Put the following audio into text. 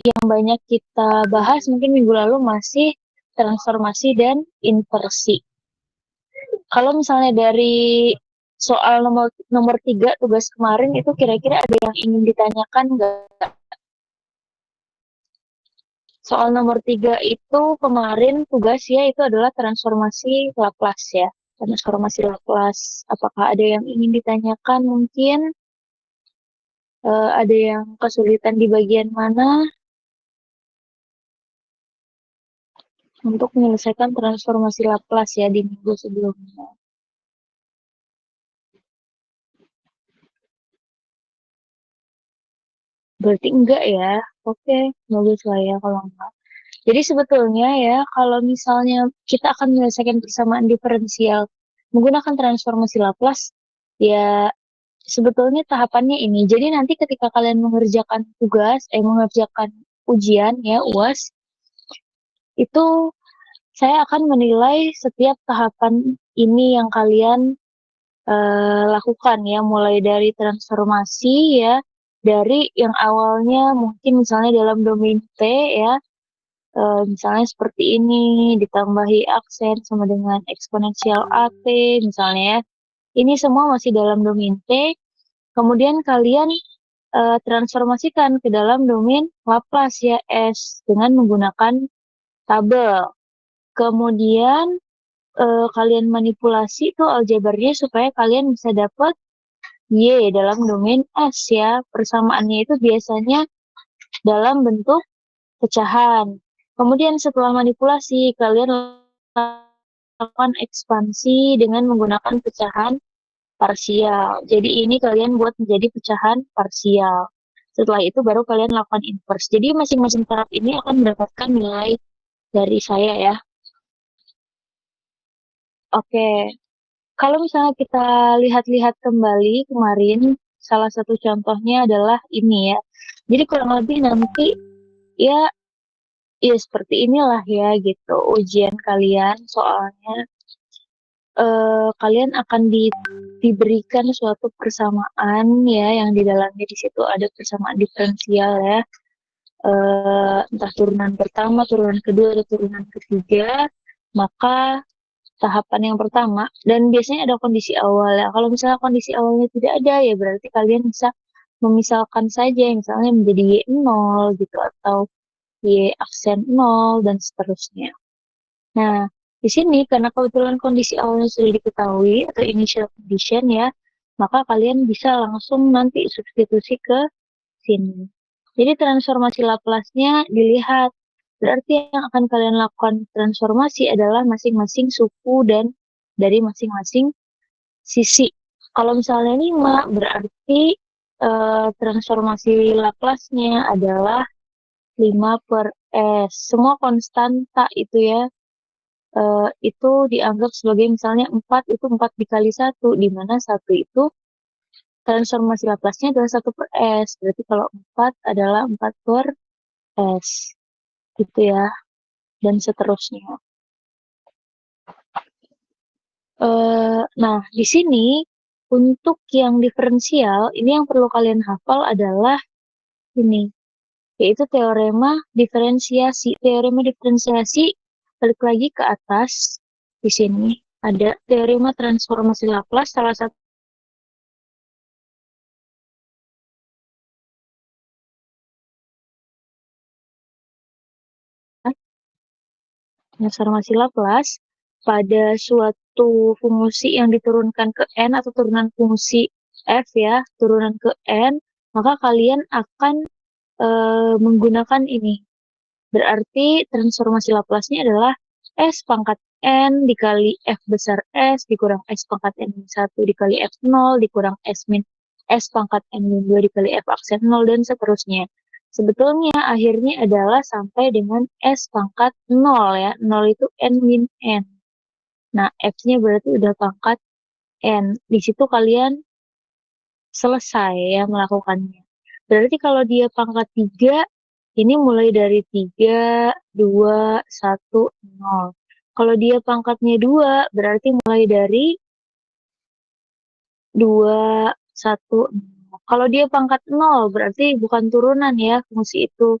yang banyak kita bahas mungkin minggu lalu masih transformasi dan inversi. Kalau misalnya dari soal nomor 3 tugas kemarin itu kira-kira ada yang ingin ditanyakan nggak? Soal nomor 3 itu kemarin tugas ya itu adalah transformasi Laplace ya. Transformasi Laplace. Apakah ada yang ingin ditanyakan mungkin? Ada yang kesulitan di bagian mana untuk menyelesaikan transformasi Laplace ya di minggu sebelumnya? Berarti enggak ya? Oke, bagus lah ya kalau enggak. Jadi sebetulnya ya, kalau misalnya kita akan menyelesaikan persamaan diferensial menggunakan transformasi Laplace, ya sebetulnya tahapannya ini. Jadi nanti ketika kalian mengerjakan tugas, mengerjakan ujian ya, UAS, itu saya akan menilai setiap tahapan ini yang kalian lakukan ya, mulai dari transformasi ya, dari yang awalnya mungkin misalnya dalam domain T ya, misalnya seperti ini, ditambahi aksen sama dengan eksponensial AT misalnya ya. Ini semua masih dalam domain T, kemudian kalian transformasikan ke dalam domain Laplace ya S dengan menggunakan tabel. Kemudian kalian manipulasi tuh aljabarnya supaya kalian bisa dapat Y dalam domain S ya. Persamaannya itu biasanya dalam bentuk pecahan. Kemudian setelah manipulasi, kalian lakukan ekspansi dengan menggunakan pecahan parsial. Jadi ini kalian buat menjadi pecahan parsial. Setelah itu baru kalian lakukan inverse. Jadi masing-masing tahap ini akan mendapatkan nilai dari saya ya. Oke, kalau misalnya kita lihat-lihat kembali kemarin, salah satu contohnya adalah ini ya. Jadi kurang lebih nanti ya, ya seperti inilah ya gitu ujian kalian soalnya kalian akan diberikan suatu persamaan ya yang di dalamnya di situ ada persamaan diferensial ya, entah turunan pertama, turunan kedua, atau turunan ketiga, maka tahapan yang pertama, dan biasanya ada kondisi awal ya. Kalau misalnya kondisi awalnya tidak ada, ya berarti kalian bisa memisalkan saja, misalnya menjadi Y0 gitu, atau Y aksen 0, dan seterusnya. Nah, di sini karena kebetulan kondisi awalnya sudah diketahui, atau initial condition ya, maka kalian bisa langsung nanti substitusi ke sini. Jadi transformasi Laplace-nya dilihat. Berarti yang akan kalian lakukan transformasi adalah masing-masing suku dan dari masing-masing sisi. Kalau misalnya 5, berarti transformasi Laplace-nya adalah 5 per S. Semua konstanta itu ya, itu dianggap sebagai misalnya 4 itu 4 dikali 1, di mana 1 itu transformasi Laplace-nya adalah 1 per S. Berarti kalau 4 adalah 4 per S. Gitu ya. Dan seterusnya. Nah, di sini untuk yang diferensial, ini yang perlu kalian hafal adalah ini, yaitu teorema diferensiasi. Teorema diferensiasi, balik lagi ke atas, di sini ada teorema transformasi Laplace, salah satu transformasi Laplace pada suatu fungsi yang diturunkan ke N atau turunan fungsi F ya, turunan ke N, maka kalian akan menggunakan ini. Berarti transformasi Laplace-nya adalah S pangkat N dikali F besar S dikurang S pangkat N-1 dikali F0 dikurang S min S pangkat N-2 dikali F aksen 0 dan seterusnya. Sebetulnya akhirnya adalah sampai dengan S pangkat 0 ya. 0 itu N min N. Nah, F-nya berarti udah pangkat N. Di situ kalian selesai ya melakukannya. Berarti kalau dia pangkat 3, ini mulai dari 3, 2, 1, 0. Kalau dia pangkatnya 2, berarti mulai dari 2, 1, 0. Kalau dia pangkat 0, berarti bukan turunan ya fungsi itu.